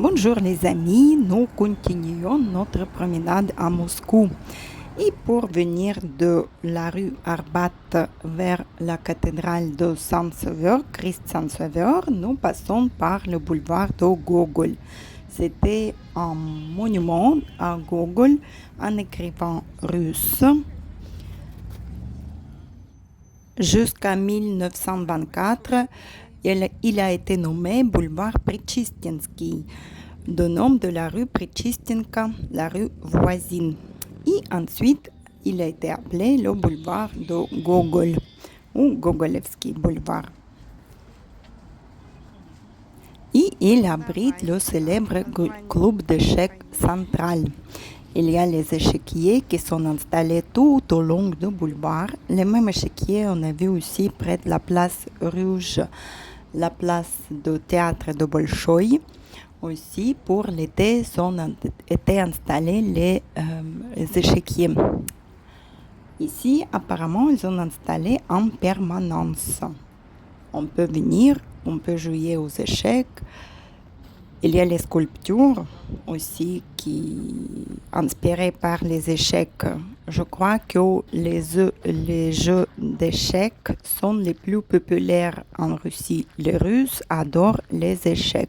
Bonjour les amis, nous continuons notre promenade à Moscou. Et pour venir de la rue Arbat vers la cathédrale de Saint-Sauveur, Christ Saint-Sauveur, nous passons par le boulevard de Gogol. C'était un monument à Gogol, un écrivain russe. Jusqu'à 1924, il a été nommé boulevard Prichistinski, de nom de la rue Prichistinka, la rue voisine. Et ensuite, il a été appelé le boulevard de Gogol ou Gogolevski boulevard. Et il abrite le célèbre club d'échecs central. Il y a les échiquiers qui sont installés tout au long du boulevard. Les mêmes échiquiers, on a vu aussi près de la place Rouge, la place du théâtre de Bolchoï. Aussi, pour l'été, étaient installés les échiquiers. Ici, apparemment, ils ont installé en permanence. On peut venir, on peut jouer aux échecs. Il y a les sculptures aussi inspirées par les échecs. Je crois que les jeux d'échecs sont les plus populaires en Russie. Les Russes adorent les échecs.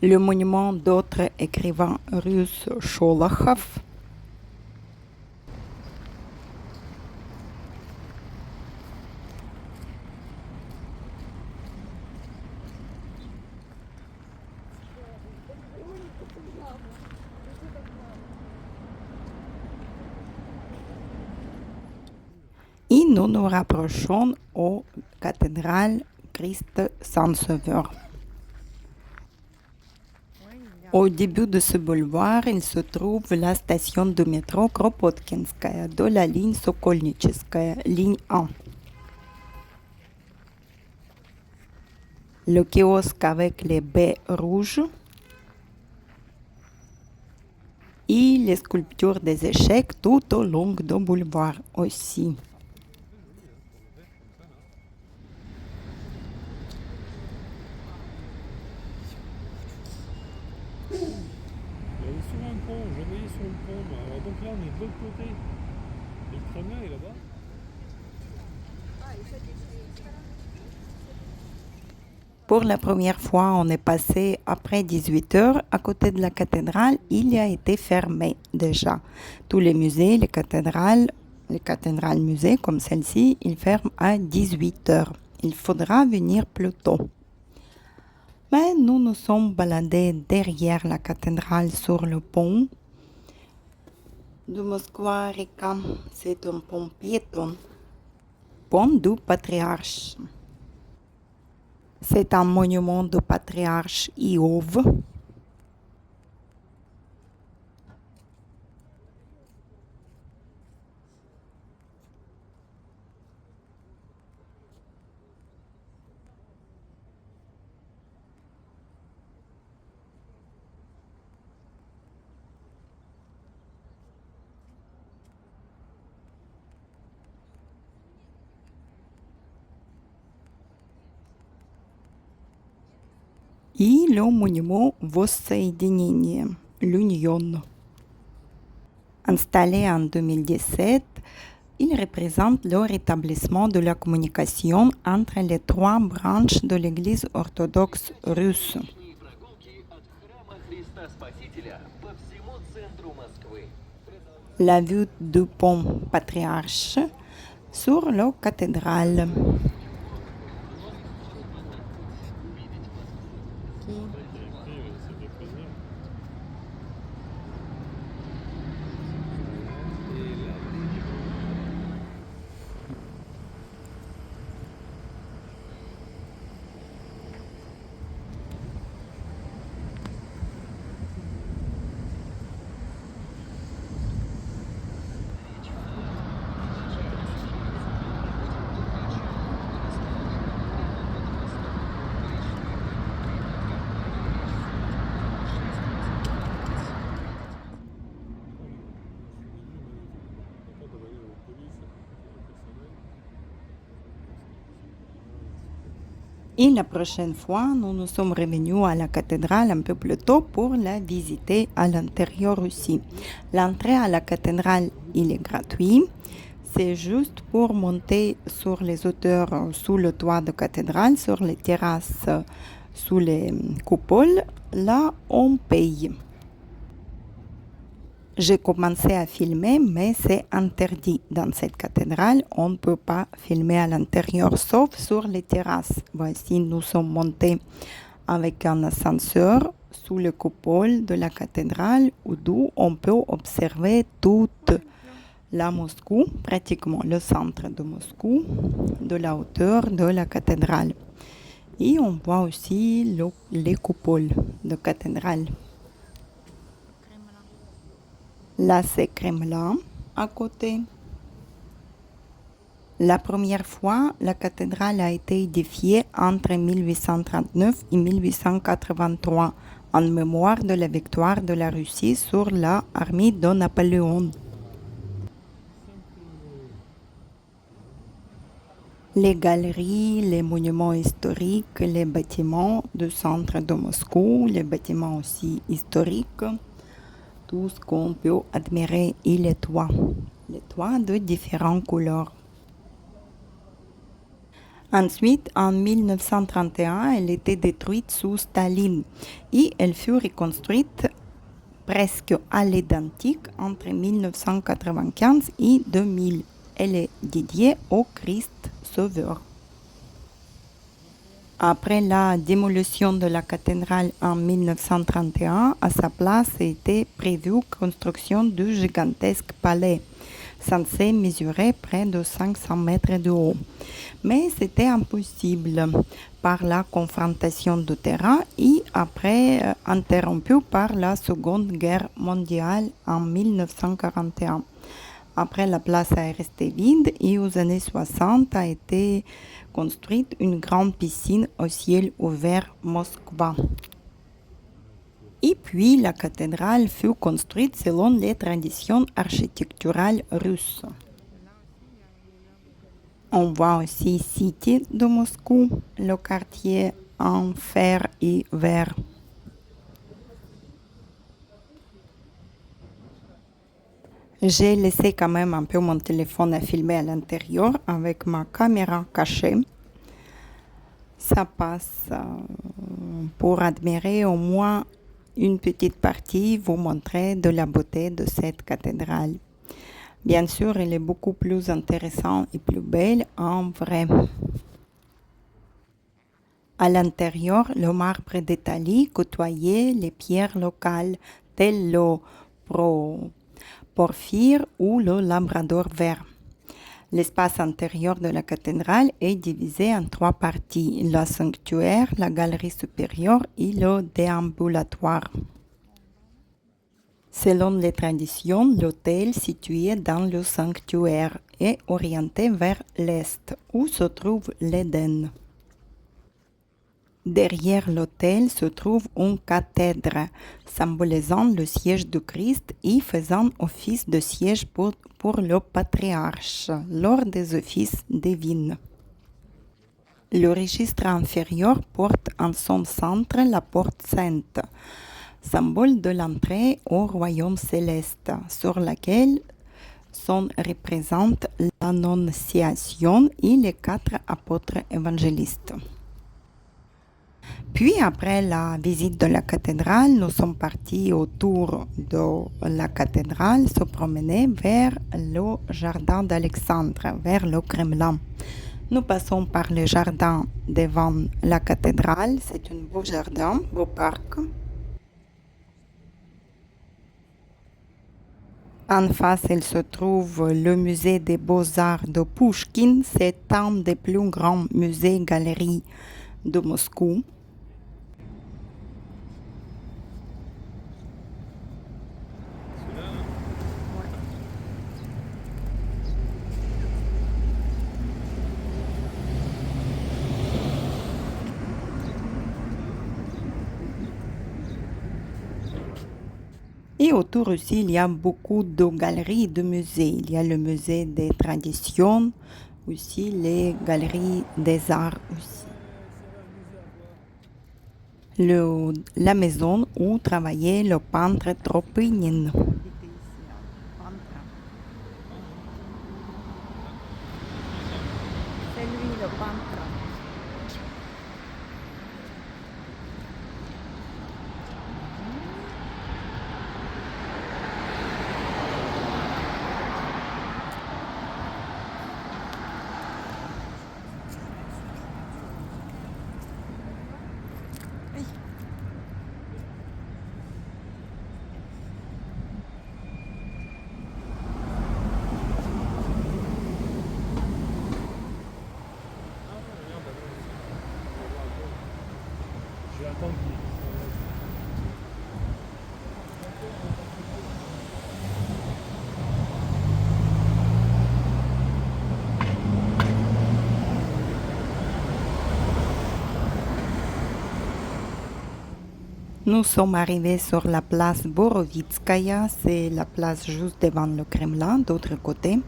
Le monument d'autres écrivains russes Sholokhov. Et nous nous rapprochons aux cathédrales Christ Saint-Sauveur. Au début de ce boulevard, il se trouve la station de métro Kropotkinskaya de la ligne Sokolnicheskaya, ligne 1. Le kiosque avec les baies rouges et les sculptures des échecs tout au long du boulevard aussi. Sur un pont, je voyais sur le pont. Alors donc là, on est de l'autre côté. Et le Kremlin est là-bas. Pour la première fois, on est passé après 18 heures à côté de la cathédrale. Il a été fermé déjà. Tous les musées, les cathédrales musées comme celle-ci, ils ferment à 18 heures. Il faudra venir plus tôt. Mais nous nous sommes baladés derrière la cathédrale sur le pont de Moskva-Reka. C'est un pont piéton, pont du patriarche. C'est un monument du patriarche Iov. Et le monument Воссоединение, l'Union. Installé en 2017, il représente le rétablissement de la communication entre les trois branches de l'Église orthodoxe russe. La vue du pont patriarche sur la cathédrale. C'était président. Et la prochaine fois, nous sommes revenus à la cathédrale un peu plus tôt pour la visiter à l'intérieur aussi. L'entrée à la cathédrale, il est gratuit. C'est juste pour monter sur les hauteurs, sous le toit de cathédrale, sur les terrasses, sous les coupoles. Là, on paye. J'ai commencé à filmer, mais c'est interdit dans cette cathédrale. On ne peut pas filmer à l'intérieur, sauf sur les terrasses. Voici, nous sommes montés avec un ascenseur sous le coupole de la cathédrale, d'où on peut observer toute la Moscou, pratiquement le centre de Moscou, de la hauteur de la cathédrale. Et on voit aussi les coupoles de cathédrale. Là, c'est Kremlin à côté. La première fois, la cathédrale a été édifiée entre 1839 et 1883 en mémoire de la victoire de la Russie sur l'armée de Napoléon. Les galeries, les monuments historiques, les bâtiments du centre de Moscou, les bâtiments aussi historiques, tout ce qu'on peut admirer et les toits de différentes couleurs. Ensuite, en 1931, elle était détruite sous Staline et elle fut reconstruite presque à l'identique entre 1995 et 2000. Elle est dédiée au Christ Sauveur. Après la démolition de la cathédrale en 1931, à sa place était prévue construction du gigantesque palais, censé mesurer près de 500 mètres de haut. Mais c'était impossible par la confrontation de terrain et après interrompu par la Seconde Guerre mondiale en 1941. Après, la place est restée vide et aux années 60 a été construite une grande piscine au ciel ouvert Moskva. Et puis, la cathédrale fut construite selon les traditions architecturales russes. On voit aussi City de Moscou, le quartier en fer et vert. J'ai laissé quand même un peu mon téléphone à filmer à l'intérieur avec ma caméra cachée. Ça passe pour admirer au moins une petite partie, vous montrer de la beauté de cette cathédrale. Bien sûr, elle est beaucoup plus intéressante et plus belle en vrai. À l'intérieur, le marbre d'Italie côtoyait les pierres locales, telles le porphyre ou le labrador vert. L'espace intérieur de la cathédrale est divisé en 3 parties, le sanctuaire, la galerie supérieure et le déambulatoire. Selon les traditions, l'autel situé dans le sanctuaire est orienté vers l'est, où se trouve l'Éden. Derrière l'autel se trouve une cathèdre, symbolisant le siège du Christ et faisant office de siège pour le patriarche lors des offices divins. Le registre inférieur porte en son centre la porte sainte, symbole de l'entrée au royaume céleste, sur laquelle sont représentent l'Annonciation et les 4 apôtres évangélistes. Puis, après la visite de la cathédrale, nous sommes partis autour de la cathédrale, se promener vers le jardin d'Alexandre, vers le Kremlin. Nous passons par le jardin devant la cathédrale. C'est un beau jardin, beau parc. En face, il se trouve le musée des beaux-arts de Pouchkine. C'est un des plus grands musées-galeries de Moscou. Et autour aussi, il y a beaucoup de galeries et de musées. Il y a le musée des traditions, aussi les galeries des arts aussi. la maison où travaillait le peintre Tropinin. C'est lui le peintre. Je vais attendre qu'il. Nous sommes arrivés sur la place Borovitskaya, c'est la place juste devant le Kremlin, d'autre côté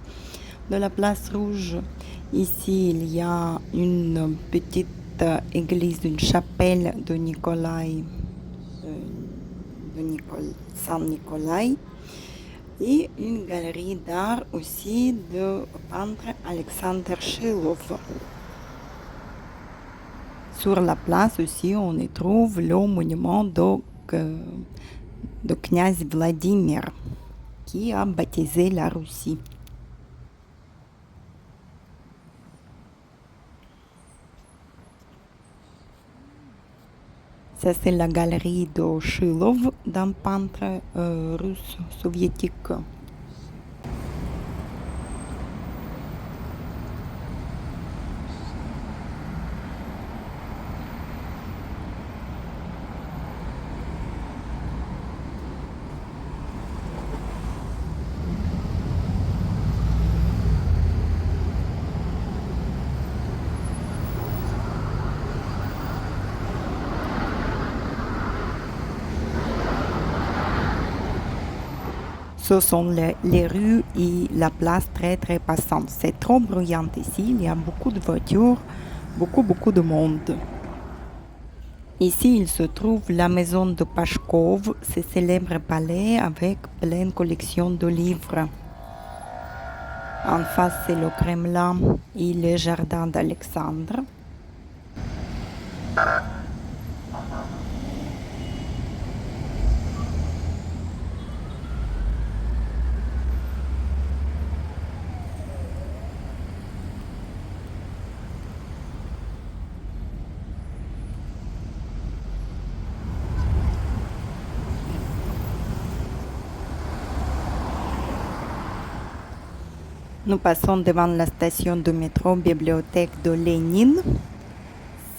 de la place rouge. Ici, il y a une petite église, une chapelle de Nikolai, Saint Nikolai, et une galerie d'art aussi de peintre Alexander Shilov. Sur la place aussi, on y trouve le monument de kniaz Vladimir, qui a baptisé la Russie. Ça, c'est la galerie de Shilov, d'un peintre russe soviétique. Ce sont les rues et la place très très passante. C'est trop bruyant ici, il y a beaucoup de voitures, beaucoup de monde. Ici, il se trouve la maison de Pashkov, ce célèbre palais avec pleine collection de livres. En face, c'est le Kremlin et le jardin d'Alexandre. Nous passons devant la station de métro Bibliothèque de Lénine.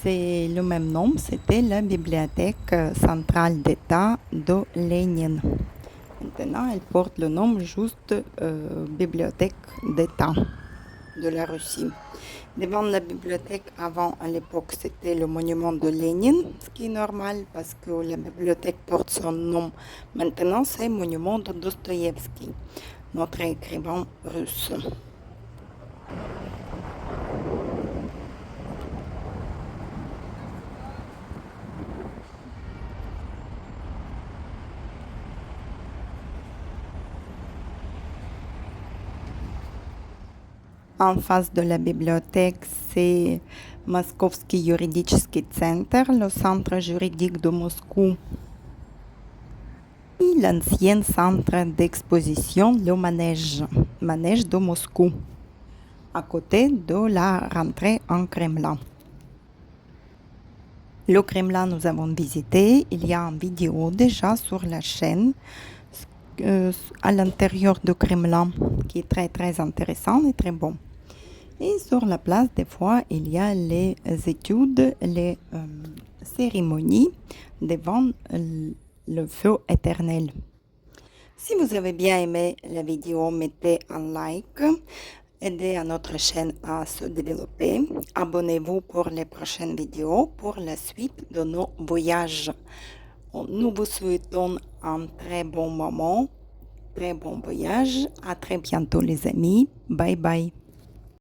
C'est le même nom, c'était la Bibliothèque centrale d'État de Lénine. Maintenant, elle porte le nom juste Bibliothèque d'État de la Russie. Devant la bibliothèque, avant, à l'époque, c'était le monument de Lénine, ce qui est normal parce que la bibliothèque porte son nom. Maintenant, c'est le monument de Dostoïevski, notre écrivain russe. En face de la bibliothèque, c'est Moskovski Юридический Center, le centre juridique de Moscou. Et l'ancien centre d'exposition, le manège de Moscou, à côté de la rentrée en Kremlin. Le Kremlin, nous avons visité. Il y a une vidéo déjà sur la chaîne à l'intérieur du Kremlin qui est très très intéressant et très bon. Et sur la place, des fois, il y a les études, les cérémonies devant le feu éternel. Si vous avez bien aimé la vidéo, mettez un like, aidez à notre chaîne à se développer. Abonnez-vous pour les prochaines vidéos, pour la suite de nos voyages. Nous vous souhaitons un très bon moment, très bon voyage. À très bientôt les amis. Bye bye.